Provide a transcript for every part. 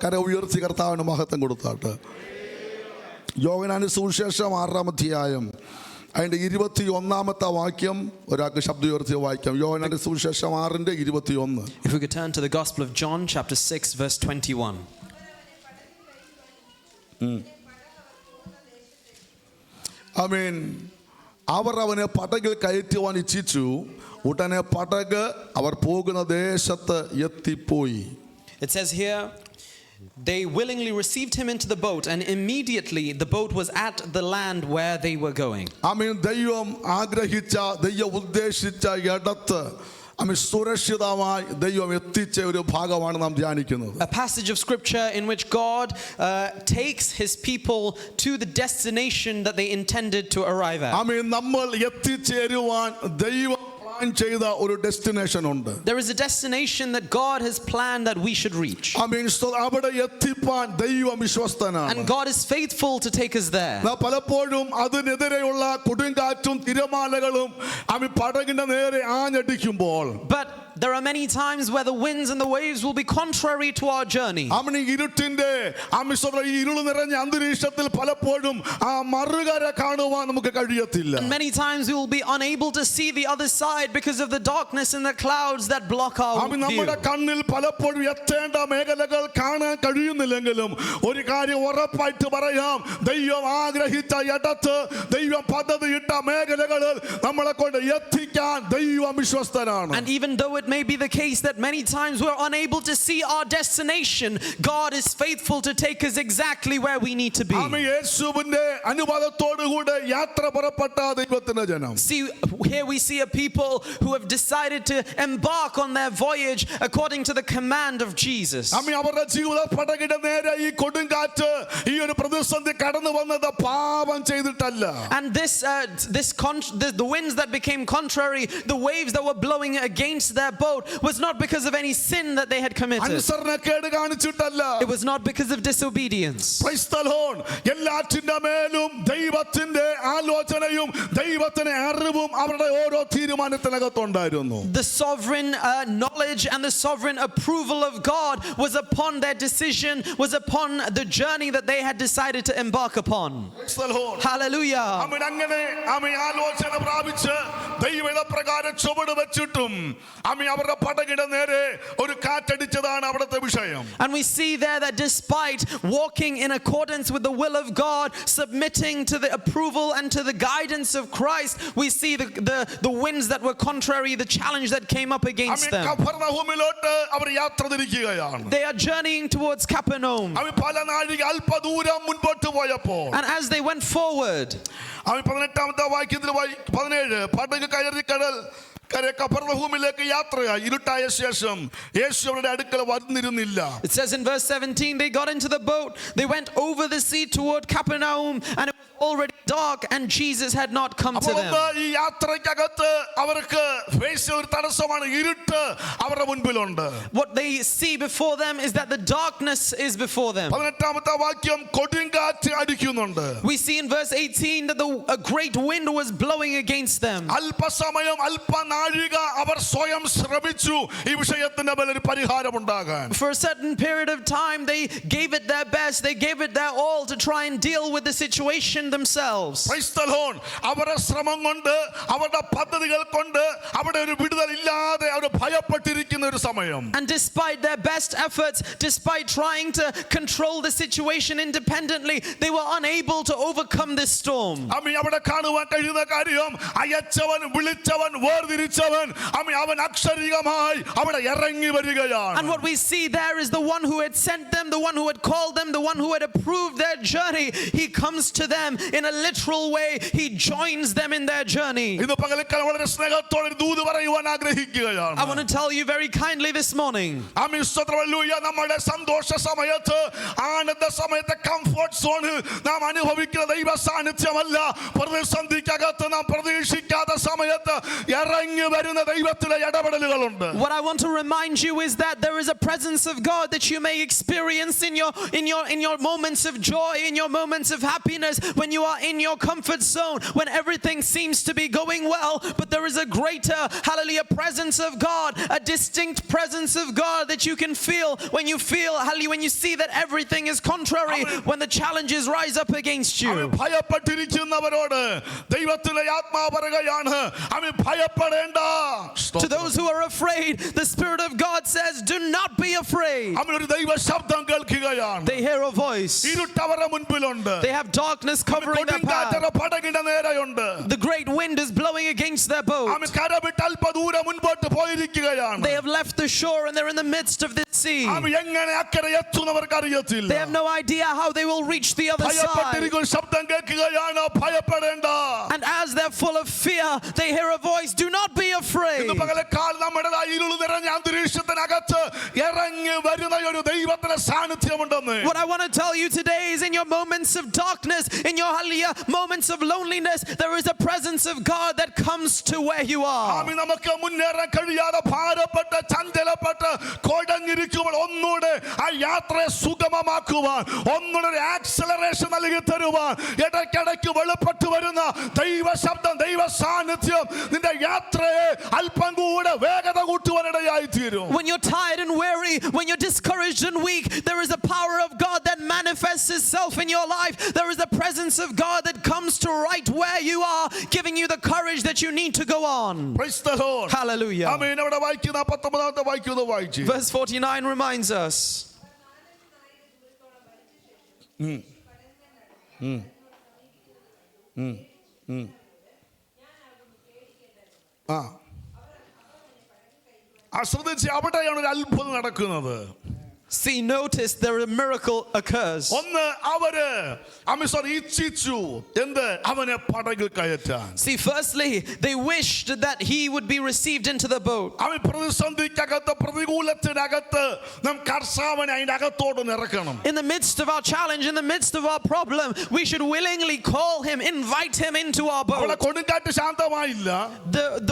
കര ഉയർത്തി കർത്താവിന് മഹത്വം കൊടുത്താട്ട്. യോഹന്നാന്റെ സുവിശേഷം 6-ാം അധ്യായം അതിൻ്റെ 21-ാമത്തെ വാക്യം ഒരാൾക്ക് ശബ്ദം ഉയർത്തി വായിക്കാം. യോഹന്നാന്റെ സുവിശേഷം 6:21. If we could turn to the Gospel of John, chapter 6, verse 21. ആമേൻ. അവർ അവനെ പടകിൽ കയറ്റുവാൻ ഇച്ഛിച്ചു. ഉടനെ പടക് അവർ പോകുന്ന ദേശത്ത് എത്തിപ്പോയി. It says here, they willingly received him into the boat, and immediately the boat was at the land where they were going. ആമേൻ. ദൈവം ആഗ്രഹിച്ച, ദൈവം ഉദ്ദേശിച്ച ഇടത്ത് സുരക്ഷിതമായി ദൈവം എത്തിച്ച ഒരു ഭാഗമാണ് നാം ധ്യാനിക്കുന്നത്. A passage of scripture in which God takes his people to the destination that they intended to arrive at. ആമേൻ. നമ്മൾ എത്തിച്ചേരുവാൻ ദൈവം ചെയ്ത ഒരു ഡെസ്റ്റിനേഷൻ ഉണ്ട്. There is a destination that God has planned that we should reach. ആമേൻ. അവിടെ എത്തിപ്പാൻ ദൈവം വിശ്വസ്തനാണ്. And God is faithful to take us there. പലപ്പോഴും അതിനെതിരെയുള്ള കൊടുങ്കാറ്റും തിരമാലകളും പടകിന്റെ നേരെ ആഞ്ഞടിക്കുമ്പോൾ, but there are many times where the winds and the waves will be contrary to our journey. ഇരുട്ടിന്റെ ഇരുൾ നിറഞ്ഞ അന്തരീക്ഷത്തിൽ പലപ്പോഴും ആ മറുകര കാണുവാൻ നമുക്ക് കഴിയത്തില്ല. And many times we will be unable to see the other side because of the darkness and the clouds that block our view. നമ്മുടെ കണ്ണിൽ പലപ്പോഴും എത്തേണ്ട മേഖലകൾ കാണാൻ കഴിയുന്നില്ലെങ്കിലും ഒരു കാര്യം ഉറപ്പായിട്ട് പറയാം, ദൈവം ആഗ്രഹിച്ച ഇടത്ത്, ദൈവം പദ്ധതിയിട്ട മേഖലകളിൽ നമ്മളെ കൊണ്ട് എത്തിക്കാൻ ദൈവം വിശ്വസ്തനാണ്. And even though it may be the case that many times we're unable to see our destination, God is faithful to take us exactly where we need to be. യേശുവിന്റെ അനുവാദത്തോടു കൂടെ യാത്ര പുറപ്പെട്ട ദൈവത്തിന്റെ ജനം. See, here we see a people who have decided to embark on their voyage according to the command of Jesus. അവരുടെ ജീവിത പടകിന്റെ നേരെ ഈ കൊടുങ്കാറ്റ്, ഈ ഒരു പ്രതിസന്ധി കടന്നു വന്നത് പാപം ചെയ്തിട്ടല്ല. And the winds that became contrary, the waves that were blowing against their boat, was not because of any sin that they had committed. It was not because of disobedience. Praise the Lord. എല്ലാറ്റിന്റെ മേലും ദൈവത്തിന്റെ ആലോചനയും ദൈവത്തിന്റെ അറിവും അവരുടെ ഓരോ തീരുമാനത്തിനകത്തുണ്ടായിരുന്നു. The sovereign knowledge and the sovereign approval of God was upon their decision, was upon the journey that they had decided to embark upon. Praise the Lord. Hallelujah. അങ്ങനെ ആലോചന പ്രാപിച്ച് ദൈവപ്രകാരം ചുവട് വെച്ചിട്ടും അവരുടെ പടകിന്റെ നേരെ ഒരു കാറ്റടിച്ചതാണ് അവിടുത്തെ വിഷയം. And we see there that despite walking in accordance with the will of God, submitting to the approval and to the guidance of Christ, we see the winds that were contrary, the challenge that came up against them. കഫർനഹൂമിലോട്ട് അവർ യാത്ര തിരിക്കുകയാണ്. They are journeying towards Capernaum. പല നാഴിക അല്പദൂരം മുൻപോട്ട് പോയപ്പോൾ, and as they went forward, 18-ാമത്തെ വാക്യത്തിൽ 17 പടക് കയറി കടൽ കഫർനഹൂമിലേക്ക് യാത്രയായി. ഇരുട്ടായ ശേഷം യേശു അവരുടെ അടുക്കൽ വന്നിരുന്നില്ല. It says in verse 17, they got into the boat, they went over the sea toward Capernaum, and it was already dark and Jesus had not come to them. ഈ യാത്രയ്ക്കകത്ത് അവർക്ക് face ഒരു തടസ്സമാണ്, ഇരുട്ട് അവരുടെ മുൻപിലുണ്ട്. What they see before them is that the darkness is before them. 18-ാമത്തെ വാക്യം കൊടുങ്കാറ്റ് അടിക്കുന്നുണ്ട്. We see in verse 18 that a great wind was blowing against them. അല്പസമയം അല്പനാഴിക അവർ സ്വയം ശ്രമിച്ചു ഈ വിഷയത്തിന്റെ മേൽ ഒരു പരിഹാരം ഉണ്ടാകാൻ. For a certain period of time they gave it their best, they gave it their all to try and deal with the situation themselves. Praise the Lord. അവരുടെ ശ്രമം കൊണ്ട്, അവരുടെ പദ്ധതികൾ കൊണ്ട് അവിടെ ഒരു വിടുതൽ ഇല്ലാതെ അവർ ഭയപ്പെട്ടിരിക്കുന്ന ഒരു സമയം. And despite their best efforts, despite trying to control the situation independently, they were unable to overcome this storm. അവിടെ കാണുവാൻ കഴിയുന്ന കാര്യം, അയച്ചവൻ വിളിച്ചവൻ വേർതിരിച്ചവൻ അവൻ അക്ഷരികമായി അവിടെ ഇറങ്ങി വരികയാണ്. And what we see there is the one who had sent them, the one who had called them, the one who had approved their journey. He comes to them in a literal way. He joins them in their journey. ഇന്ന് പകൽക്കാലം വളരെ സ്നേഹത്തോടെ ദൂത് പറയുവാൻ ആഗ്രഹിക്കുകയാണ്. I want to tell you very kindly this morning. നമ്മുടെ സന്തോഷ സമയത്ത്, ആനന്ദ സമയത്ത്, കംഫർട്ട് സോണിൽ നാം അനുഭവിക്കുന്ന ദൈവ സാന്നിധ്യമല്ല, പ്രതിസന്ധിക്കകത്ത് നാം പ്രതീക്ഷിക്കാത്ത സമയത്ത് ഇറങ്ങി വരുന്ന ദൈവത്തിലെ ഇടപെടലുകളുണ്ട്. What I want to remind you is that there is a presence of God that you may experience in your moments of joy, in your moments of happiness, when you are in your comfort zone, when everything seems to be going well, but there is a greater, hallelujah, presence of God, a distinct presence of God that you can feel, hallelujah, when you see that everything is contrary, when the challenges rise up against you. ഭയപ്പെട്ടിരിക്കുന്നവരോട് ദൈവത്തിലെ ആത്മാവ് പറയുകയാണ് അവൻ ഭയപ്പെടേണ്ട. To those who are afraid, the Spirit of God says, do not be afraid. അവൻ ഒരു ദൈവ ശബ്ദം കേൾക്കുകയാണ്. They hear a voice. ഇരുട്ട് അവരുടെ മുൻപിലുണ്ട്. They have darkness covering their path. കൊടുങ്കാറ്റ് പടകിന്റെ നേരെയുണ്ട്. The great wind is blowing against their boat. അവൻ കരവിട്ട് അല്പദൂരം മുൻപോട്ട് പോയിരിക്കുകയാണ്. They have left the shore and they're in the midst of the sea. അവൻ എങ്ങനെ അക്കരെ എത്തുന്നവർക്ക് അറിയത്തില്ല. They have no idea how they will reach the other side. ഭയപ്പെട്ടിരിക്കുന്ന ശബ്ദം കേൾക്കുകയാണ് ഭയപ്പെടേണ്ട. And as they're full of fear, they hear a voice, do not be afraid. ഇന്ന് പകൽക്കാലം നമ്മുടേതായ ഇരുൾ നിറഞ്ഞ അന്തരീക്ഷത്തിനകത്ത് ഇറങ്ങി വരുന്ന ഒരു ദൈവത്തിന്റെ സാന്നിധ്യമുണ്ടെന്ന്. What I want to tell you today is in your moments of darkness, in your hallelujah moments of loneliness, there is a presence of God that comes to where you are. ആമേൻ. നമുക്ക് മുന്നേറാൻ കഴിയാതെ ഭാരപ്പെട്ട് ചഞ്ചലപ്പെട്ട് കുഴഞ്ഞിരിക്കുമ്പോൾ ഒന്നുകൂടെ ആ യാത്രയെ സുഗമമാക്കുവാൻ, ഒന്നുകൂടെ ഒരു acceleration നൽകി തരുവാൻ ഇടയ്ക്കിടയ്ക്ക് വെളിപ്പെട്ടു വരുന്ന ദൈവ ശബ്ദം, ദൈവ സാന്നിധ്യം നിന്റെ യാത്രയെ അല്പം കൂടെ വേഗത കൂട്ടുവാനിടയായി തീരും. When you're tired and weary, when you're discouraged and weak, there is a power of God that manifests itself in your life. There is a presence of God that comes to right where you are, giving you the courage that you need to go on. Praise the Lord. Hallelujah. ആമേൻ. അവിടെ വായിക്കുന്ന 19 വായിക്കുന്നത് വായിച്ചു. Verse 49 reminds us. ശ്രദ്ധിച്ച് അവിടെയാണ് ഒരു അത്ഭുതം നടക്കുന്നത്. See, notice there a miracle occurs. ഒന്ന് അവര് ഇച്ഛിച്ചു എന്ത് അവനെ പടകിൽ കയറ്റാൻ. See, firstly, they wished that he would be received into the boat. അവൻ പ്രതിസന്ധിക്കകത്ത് പ്രതികൂലത്തിനകത്ത് നാം കർത്താവിനെ അതിന്റെ അകത്തോട്ട് ഇറക്കണം. In the midst of our challenge, in the midst of our problem, we should willingly call him, invite him into our അവിടെ boat. കൊടുങ്കാറ്റ് ശാന്തമായില്ല.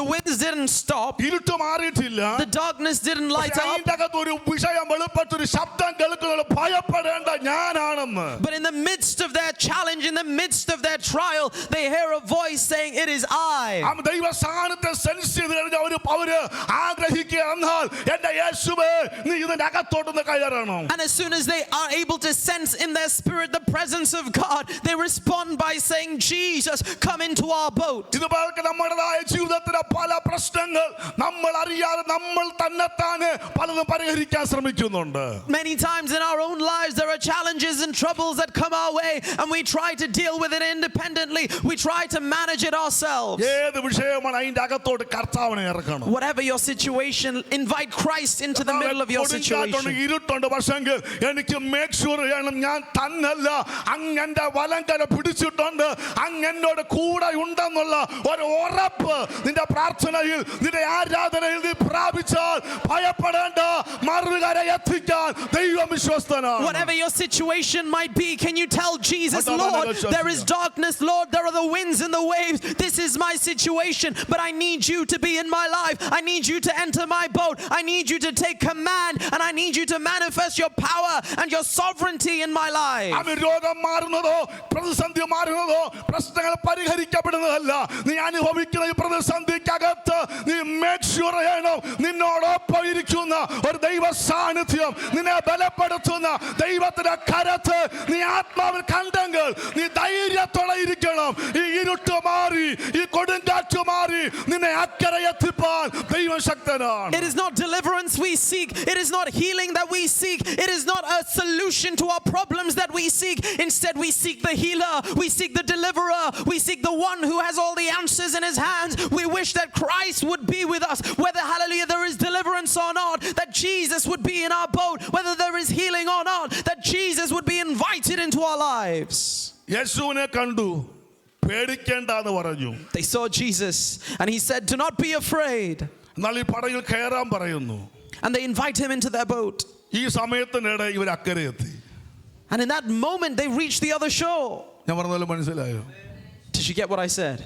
The winds didn't stop. ഇരുട്ട് മാറിയിട്ടില്ല. The darkness didn't light up. അതിന്റെ അകത്ത് ഒരു വിഷയം വെളിപ്പെട്ടൊരു ശബ്ദം കേൾക്കുന്നത് ഭയപ്പെടേണ്ട ഞാനാണെന്ന്. But in the midst of their challenge, in the midst of their trial, they hear a voice saying, it is I. ദൈവ സാന്നിധ്യത്തെ സെൻസ് ചെയ്ത് കഴിഞ്ഞാൽ അവര് ആഗ്രഹിക്കുക എന്നാൽ എന്റെ യേശുവേ നീ ഇതിന്റെ അകത്തോട്ടൊന്ന് കയറണം. And as soon as they are able to sense in their spirit the presence of God, they respond by saying, Jesus, come into our boat. ഇതുപോലെ നമ്മുടേതായ ജീവിതത്തിലെ പല പ്രശ്നങ്ങൾ നമ്മൾ അറിയാതെ നമ്മൾ തന്നെത്താനെ പലതും പരിഹരിക്കാൻ ശ്രമിക്കുന്നുണ്ട്. Many times in our own lives there are challenges and troubles that come our way and we try to deal with it independently. We try to manage it ourselves. ഏത് വിഷയമാണ് അതിന്റെ അകത്തോട്ട് കർത്താവിനെ ഇറക്കണം. Whatever your situation, invite Christ into the middle of your situation. ഇരുട്ടുണ്ട് പക്ഷെങ്കിൽ എനിക്ക് make sure ചെയ്യണം ഞാൻ തന്നല്ല അങ്ങന്റെ വലങ്കര പിടിച്ചിട്ടുണ്ട് അങ്ങനോട് കൂടെ ഉണ്ടെന്നുള്ള ഒരു ഉറപ്പ് നിന്റെ പ്രാർത്ഥനയിൽ നിന്റെ ആരാധനയിൽ നീ പ്രാപിച്ചാൽ ഭയപ്പെടേണ്ട മറുകര എത്തിക്കാൻ ദൈവം വിശ്വസ്തനാണ്. Whatever your situation might be, can you tell Jesus, Lord, there is darkness, Lord, there are the winds and the waves. This is my situation, but I need you to be in my life. I need you to enter my boat. I need you to take command and I need you to manifest your power and your sovereignty in my life. രോഗം മാറുന്നതോ പ്രതിസന്ധി മാറുന്നതോ പ്രശ്നങ്ങൾ പരിഹരിക്കപ്പെടുന്നതല്ല. നീ അനുഭവിക്കുന്ന ഈ പ്രതിസന്ധിക്കകത്ത് നീ make sure ചെയ്യണം നിന്നോടൊപ്പം ഇരിക്കുന്ന ഒരു ദൈവ സാന്നിധ്യം നിന്നെ ബലപ്പെടുത്തുന്ന ദൈവത്തിന്റെ കരത്ത് നീ ആത്മാവിൽ കണ്ടെങ്കിൽ നീ ധൈര്യത്തോടെ ഇരിക്കണം. ഈ ഇരുട്ട് മാറി ഈ കൊടുങ്കാറ്റ് മാറി നിന്നെ അക്കരെ എത്തിപ്പാൻ ദൈവം ശക്തനാണ്. It is not deliverance we seek. It is not healing that we seek. It is not a solution to our problems that we seek. Instead, we seek the healer. We seek the deliverer. We seek the one who has all the answers in his hands. We wish that Christ would be with us. Whether, hallelujah, there is deliverance or not, that Jesus would be in our boat. Whether there is healing or not, that Jesus would be invited into our lives. യേശുവിനെ കണ്ടു പേടിക്കേണ്ടെന്ന് പറഞ്ഞു. They saw Jesus and he said, do not be afraid. എന്നാൽ ഈ പടകിൽ കയറാൻ പറയുന്നു. And they invite him into their boat. ഈ സമയത്തിനിടെ ഇവർ അക്കരെ എത്തി. And in that moment they reached the other shore. ഞാൻ പറഞ്ഞാലും മനസ്സിലായോ? Did you get what I said?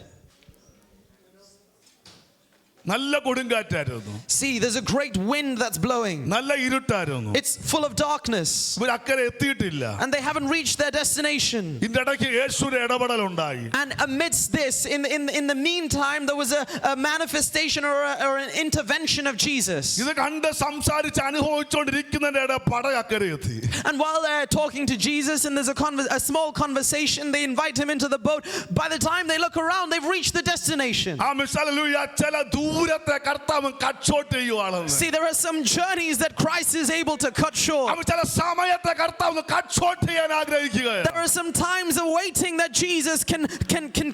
നല്ല കൊടുങ്കാറ്റായിരുന്നു, See, there's a great wind that's blowing. നല്ല ഇരുട്ടായിരുന്നു. It's full of darkness. ഇവർ അക്കരെ എത്തിയിട്ടില്ല. And they haven't reached their destination. ഇതിന്റെ ഇടയ്ക്ക് യേശുവിന്റെ ഇടപെടൽ ഉണ്ടായി. And amidst this, in the meantime, there was a manifestation or an intervention of Jesus. ഇത് കണ്ട് സംസാരിച്ച് അനുഭവിച്ചുകൊണ്ടിരിക്കുന്നതിന്റെ ഇടയിൽ പട അക്കരെ എത്തി. And while they're talking to Jesus and there's a small conversation, they invite him into the boat. By the time they look around, they've reached the destination. Hallelujah. ചില ദൂരത്തെ കർത്താവ് കട്ട് ഷോട്ട് ചെയ്യുവാണ്. See, there are some journeys that Christ is able to cut short. ചില സമയത്തെ കർത്താവ് cut short ചെയ്യാൻ ആഗ്രഹിക്കുകയാണ്. There are some times of waiting that Jesus can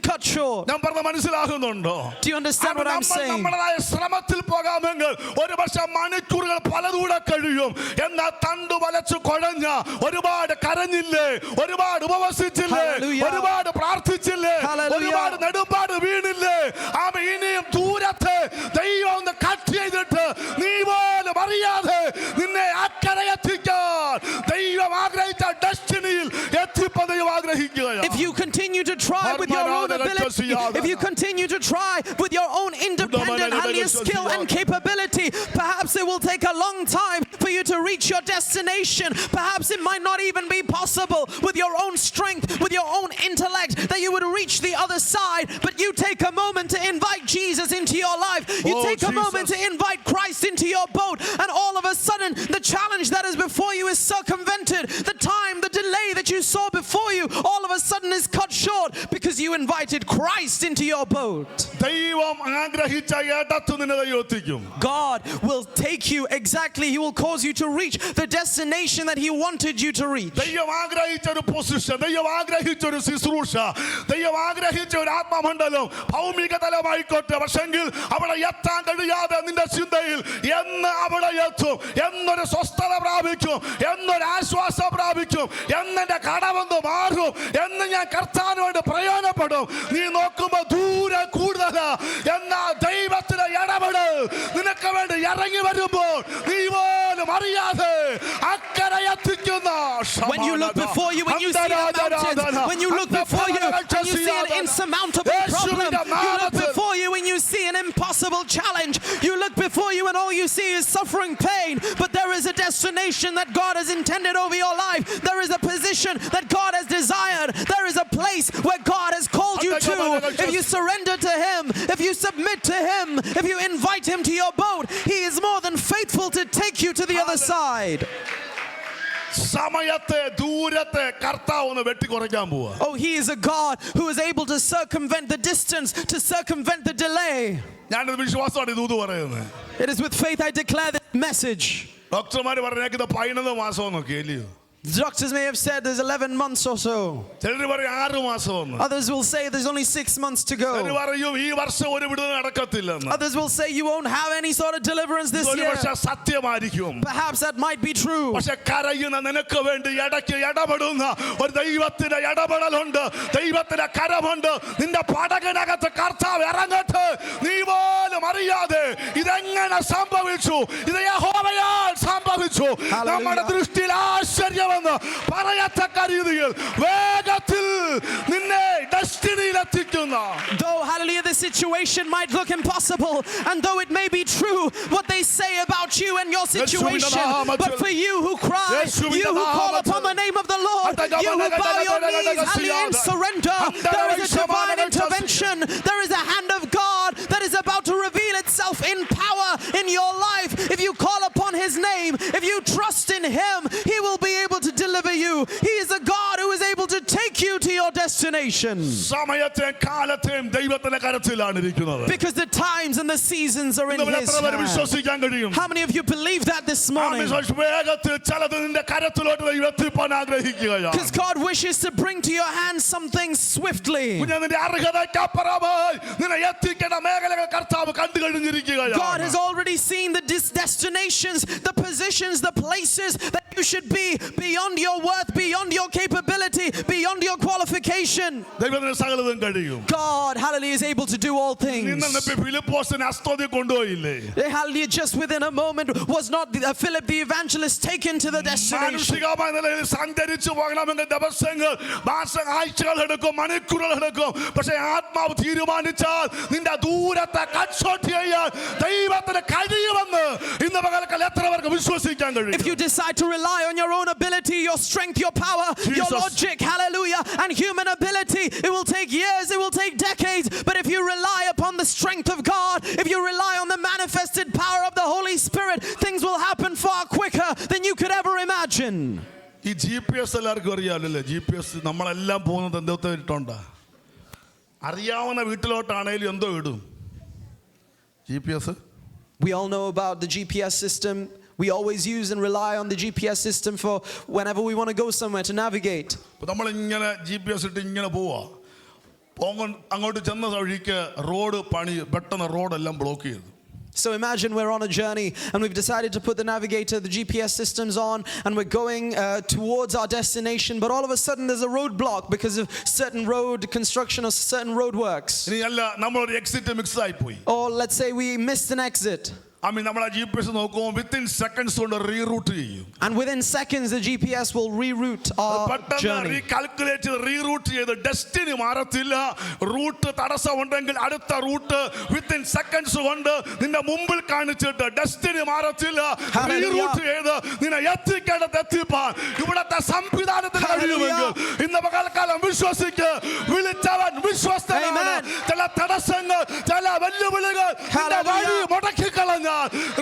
cut short. ഞാൻ പറഞ്ഞ മനസ്സിലാകുന്നുണ്ടോ? Do you understand what I'm saying? നമ്മളായ ശ്രമത്തിൽ പോകാമെങ്കിൽ ഒരുപക്ഷെ മണിക്കൂറുകൾ പലതൂടെ കഴിയും. എന്നാൽ തണ്ടു വലച്ചു കുഴഞ്ഞ ഒരുപാട് കരഞ്ഞില്ലേ, ഒരുപാട് ഉപവസിച്ചില്ലേ, Hallelujah. ഒരുപാട് പ്രാർത്ഥിച്ചില്ലേ, Hallelujah. ഒരുപാട് നെടുമ്പാട് വീണില്ലേ, അവൻ ഇനിയും ദൂരത്തെ ദൈവം ഒന്ന് കട്ട് ചെയ്തിട്ട് നീ പോലും അറിയാതെ നിന്നെ അക്കരെ എത്തിക്കാൻ ദൈവം ആഗ്രഹിച്ച ഡെസ്റ്റിനിയിൽ എത്തിപ്പോ ദൈവം ആഗ്രഹിക്കുകയാണ്. If you continue to try with your own ability, if you continue to try with your own independent skill and capability, perhaps it will take a long time for you to reach your destination. Perhaps it might not even be possible with your own strength, with your own intellect, that you would reach the other side. But you take a moment to invite Jesus into your life. You take a moment to invite Christ into your boat, and all of a sudden the challenge that is before you is circumvented. The time, the delay that you saw before you, all of a sudden is cut short because you invited Christ into your boat. God will take you exactly, He will cause you to reach the destination that He wanted you to reach. പ്രയോജനപ്പെടും. നീ നോക്കുമ്പോ ദൂരെ കൂടുതലാ, എന്നാ ദൈവത്തിന്റെ ഇടപെടൽ നിനക്ക് വേണ്ടി ഇറങ്ങി വരുമ്പോൾ നീ പോലും അറിയാതെ അക്കരെ എത്തിക്കുന്ന. When you look before you, when you see the mountains, when you look before you and you see an insurmountable problem, you look before you and you see an impossible challenge, you look before you and all you see is suffering, pain, but there is a destination that God has intended over your life. There is a position that God has desired. There is a place where God has called you to. If you surrender to Him, if you submit to Him, if you invite Him to your boat, He is more than faithful to take you to the other side. Oh, He is a God who is able to circumvent the distance, to circumvent the delay. It is with faith I declare this message. Doctors may have said there's 11 months or so. Others will say there's only 6 months to go. Others will say you won't have any sort of deliverance this year. Perhaps that might be true. Though, hallelujah, the situation might look impossible, and though it may be true what they say about you and your situation, but for you who cry, you who call upon the name of the Lord, you who bow your knees, hallelujah, and surrender, there is a divine intervention. There is a hand of God that is about to reveal itself in power in your life. If you call upon His name, if you trust in Him, He will be able to deliver you. He is a God who is able to take you to your destination. Because the times and the seasons are in His hand. How many of you believe that this morning? Because God wishes to bring to your hand something swiftly. God has already seen the destinations, the positions, the places that You should be beyond your worth, beyond your capability, beyond your qualification. ദൈവത്തിന് സകലതും കഴിയും. God, hallelujah, is able to do all things. ഇന്ന് ഫിലിപ്പോസിനെ അസ്തോദിൽ കൊണ്ടുപോയില്ലേ? Hallelujah, just within a moment was not Philip the evangelist taken to the destination. മാനുഷികമായ നിലയിൽ സഞ്ചരിച്ചു പോകണമെങ്കിൽ ദിവസങ്ങൾ, ആഴ്ചകൾ എടുക്കും, മണിക്കൂറുകൾ എടുക്കും. പക്ഷേ ആത്മാവ് തീരുമാനിച്ചാൽ നിന്റെ ദൂരത്തെ കട്ട്ഷോട്ട് ചെയ്യാൻ ദൈവത്തിന് കഴിയുമെന്ന് ഇന്ന് പകൽക്കാലം എത്ര പേർക്ക് വിശ്വസിക്കാൻ കഴിയും? If you decide to rely on your own ability, your strength, your power, your Jesus. logic, hallelujah, and human ability, it will take years, it will take decades. But if you rely upon the strength of God, if you rely on the manifested power of the Holy Spirit, things will happen far quicker than you could ever imagine. ഈ GPS എല്ലാവർക്കും അറിയാമല്ലേ? GPS നമ്മളെല്ലാം പോകുന്നത് എന്തോ ഇട്ടുണ്ടാ. അറിയാവുന്ന വീട്ടിലോട്ടാണേലും എന്തോ ഇടും GPS. We all know about the GPS system. We always use and rely on the GPS system for whenever we want to go somewhere to navigate. നമ്മളിങ്ങനെ GPS ഇട്ട് ഇങ്ങനെ പോവാ. അങ്ങോട്ട് ചെന്ന വഴിക്ക് റോഡ് പണി പെട്ടെന്ന് റോഡെല്ലാം ബ്ലോക്ക് ചെയ്തു. So imagine we're on a journey and we've decided to put the navigator, the GPS systems on, and we're going towards our destination, but all of a sudden there's a roadblock because of certain road construction or certain road works. ഇനി അല്ല, നമ്മളൊരു exit mix ആയി പോയി. Or let's say we missed an exit. നമ്മൾ ആ GPS നോക്കുമ്പോൾ within seconds കൊണ്ട് reroute ചെയ്യും. And within seconds the GPS will reroute our journey. Recalculate ചെയ്ത് റീറൂട്ട് ചെയ്ത് ഡെസ്റ്റിനി മാറത്തില്ല. റൂട്ട് തടസ്സമുണ്ടെങ്കിൽ അടുത്ത റൂട്ട് വിത്തിൻ സെക്കൻഡ്സ് കൊണ്ട് നിന്റെ മുമ്പിൽ കാണിച്ചിട്ട് ഡെസ്റ്റിനി മാറത്തില്ല. റീറൂട്ട് ചെയ്ത് നിന്നെ എത്തിക്കേണ്ടത് എത്തിപ്പാൻ ഇവിടത്തെ സംവിധാനത്തിന് കഴിയുമെങ്കിൽ ഇന്ന് പകൽക്കാലം വിശ്വസിക്ക്. വിളിച്ചവൻ വിശ്വസ്തനാണ്. ചില തടസ്സങ്ങൾ, ചില വെല്ലുവിളികൾ വഴി മുടക്കിക്കളഞ്ഞ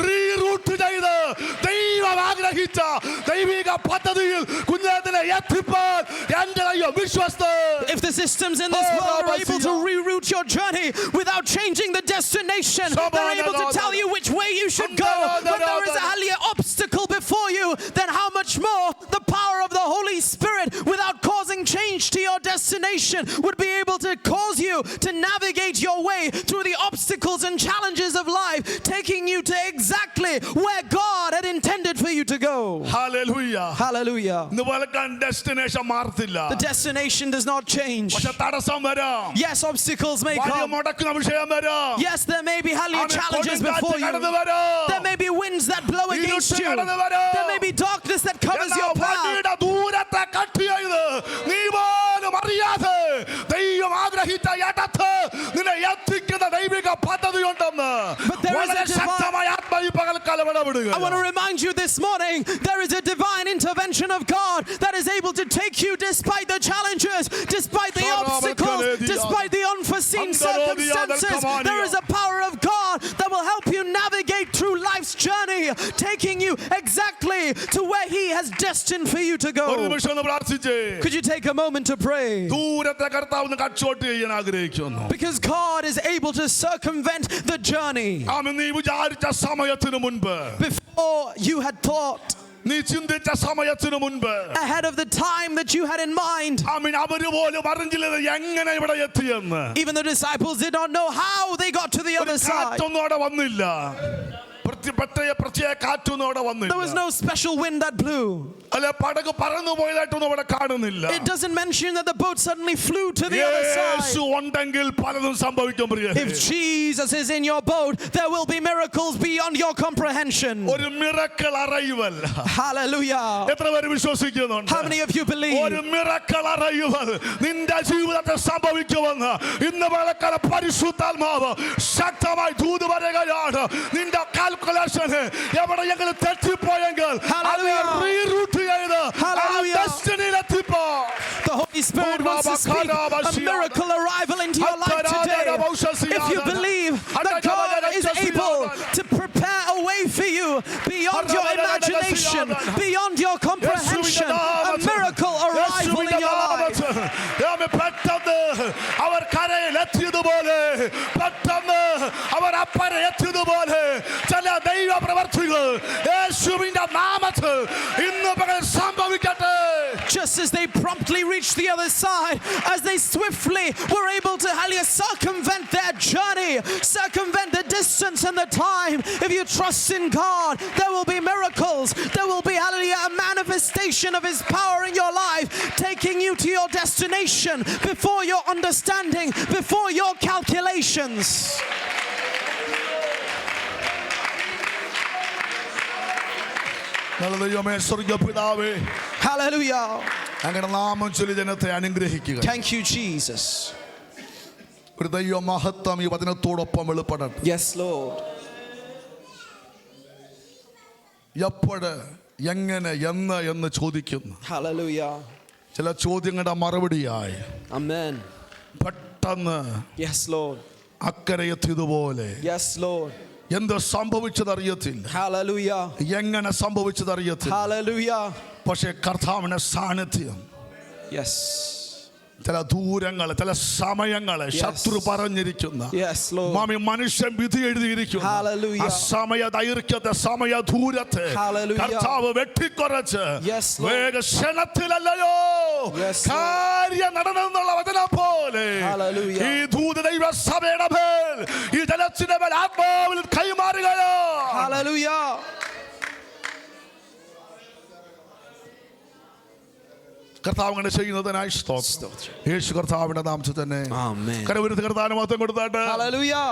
റീറൂട്ട് ചെയ്ത് ദൈവം ആഗ്രഹിച്ച ദൈവിക പദ്ധതിയിൽ കുഞ്ഞിനെ എത്തിപ്പാൻ എൻ്റെ ദൈവം വിശ്വസ്തൻ. If the systems in this world are able to reroute your journey without changing the destination, they're able to tell you which way you should go. When there is an obstacle before you, then how much more the power of the Holy Spirit, without causing change to your destination, would be able to cause you to navigate your way through the obstacles and challenges of life, taking you to exactly where God had intended for you to go. Hallelujah. Hallelujah. ഇന്ന് പകൽക്കാലം destination മാറത്തില്ല. The destination does not change. പക്ഷേ തടസ്സം വരാം. Yes, obstacles may വഴി come. മുടക്കുന്ന വിഷയം വരാം. Yes, there may be challenges before you. There may be winds that blow against you. There may be darkness that covers your path. വഴിയുടെ ദൂരത്തെ cut ചെയ്ത് നീ പോലും അറിയാതെ ദൈവം ആഗ്രഹിച്ച ഇടത്ത് നിന്നെ എത്തിക്കുന്ന ദൈവിക പദ്ധതിയുണ്ടെന്ന് വളരെ ശക്തമായ ആത്മാവ് ഈ പകൽക്കാലം ഇടപെടുക. I want to remind you this morning, there is a divine intervention of God that is able to take you despite the challenges, despite the obstacles, despite the unforeseen circumstances. There is a power of God that will help you navigate through life's journey, taking you exactly to where He has destined for you to ഒരു go. നിമിഷം ഒന്ന് പ്രാർത്ഥിച്ചേ. Could you take a moment to pray? ദൂരത്തെ കർത്താവ് കട്ട്ഷോട്ട് ചെയ്യാൻ ആഗ്രഹിക്കുന്നു. Because God is able to circumvent the journey നീ വിചാരിച്ച സമയത്തിന് മുൻപ്, before you had thought, നീ ചിന്തിച്ച സമയത്തിന് മുൻപ്, ahead of the time that you had in mind. അവര് പോലും അറിഞ്ഞില്ല എങ്ങനെ ഇവിടെ എത്തിയെന്ന്. Even the disciples did not know how they got to the other side. കാറ്റൊന്നും അവിടെ വന്നില്ല. പ്രത്യേക കാറ്റൊന്നും അവിടെ വന്നില്ല. There was no special wind that blew. അല്ല പടക് പറന്നു പോയതായിട്ടൊന്നും അവിടെ കാണുന്നില്ല. It doesn't mention that the boat suddenly flew to the other side. യേശു ഉണ്ടെങ്കിൽ പലതും സംഭവിക്കും പ്രിയരേ. If Jesus is in your boat, there will be miracles beyond your comprehension. ഒരു miracle arrival. Hallelujah. എത്ര പേര് വിശ്വസിക്കുന്നുണ്ട്? How many of you believe? ഒരു miracle arrival നിന്റെ ജീവിതത്തിൽ സംഭവിക്കുമെന്ന് ഇന്ന് പകൽക്കാലം പരിശുദ്ധാത്മാവ് ശക്തമായി ദൂത് പറയുകയാണ്. നിന്റെ കാൽക്കുലേഷന് എവിടെയെങ്കിലും തെറ്റിപ്പോയെങ്കിൽ റീറൂട്ട് ചെയ്ത് ഡെസ്റ്റിനിയിലെത്തിപ്പോ. The Holy Spirit wants to speak a miracle arrival into your life today. If you believe that God is able to prepare a way for you beyond your imagination, beyond your comprehension, a miracle arrival in your life. പെട്ടെന്ന് അവർ കരയിൽ എത്തിയതുപോലെ, പെട്ടെന്ന് അവർ അപ്പനെ എത്തിയതുപോലെ ചില ദൈവ പ്രവർത്തികൾ യേശുവിന്റെ നാമത്തിൽ ഇന്ന് പകൽ സംഭവിക്കട്ടെ. Just as they promptly reached the other side, as they swiftly were able to circumvent their journey, circumvent the distance and the time, if you trust in God, there will be miracles. There will be, hallelujah, a manifestation of His power in your life, taking you to your destination before your understanding, before your calculations. നല്ല ദൈവമേ, സ്വർഗ്ഗ പിതാവേ, Hallelujah. അങ്ങയുടെ നാമം ചൊല്ലി ജനത്തെ അനുഗ്രഹിക്കുക. Thank you, Jesus. ഒരു ദൈവ മഹത്വം ഈ വചനത്തോടൊപ്പം വെളിപ്പെടട്ടെ. Yes, Lord. എപ്പോഴ്, എങ്ങനെ, എന്ന് ചോദിക്കുന്നു. Hallelujah. ചില ചോദ്യങ്ങളുടെ മറുപടിയായി Amen. പെട്ടെന്ന് Yes, Lord. അക്കരയെത്തിയതുപോലെ Yes, Lord. എന്ത് സംഭവിച്ചതറിയത്തില്ല, Hallelujah. എങ്ങനെ സംഭവിച്ചതറിയത്തില്ല. Hallelujah. പക്ഷെ കർത്താവിന്റെ സാന്നിധ്യം Yes. ചില ദൂരങ്ങൾ, ചില സമയങ്ങളെ ശത്രു പറഞ്ഞിരിക്കുന്ന, Yes, Lord. മാമി മനുഷ്യൻ വിധി എഴുതിയിരിക്കുന്നു. Hallelujah. ആ സമയ ദൈർഘ്യത്തെ, സമയ ദൂരത്തെ Hallelujah. കർത്താവ് വെട്ടിക്കുറച്ച് Yes, Lord. വേഗ ക്ഷണത്തിലല്ലയോ Yes, Lord. കാര്യം നടന്നെന്നുള്ള വചനം പോലെ Hallelujah. ഈ ദൂത ദൈവ സഭയുടെ മേൽ, ഈ ജനത്തിന്റെ മേൽ ആത്മാവിൽ കൈമാറുകയോ. Hallelujah. കർത്താവ് അങ്ങനെ ചെയ്യുന്നതിനായി സ്തോത്രം. യേശു കർത്താവിന്റെ നാമത്തിൽ തന്നെ Amen. കരവിരുദ്ധ കർത്താവിന് മഹത്വം കൊടുത്താട്ടെ. Hallelujah.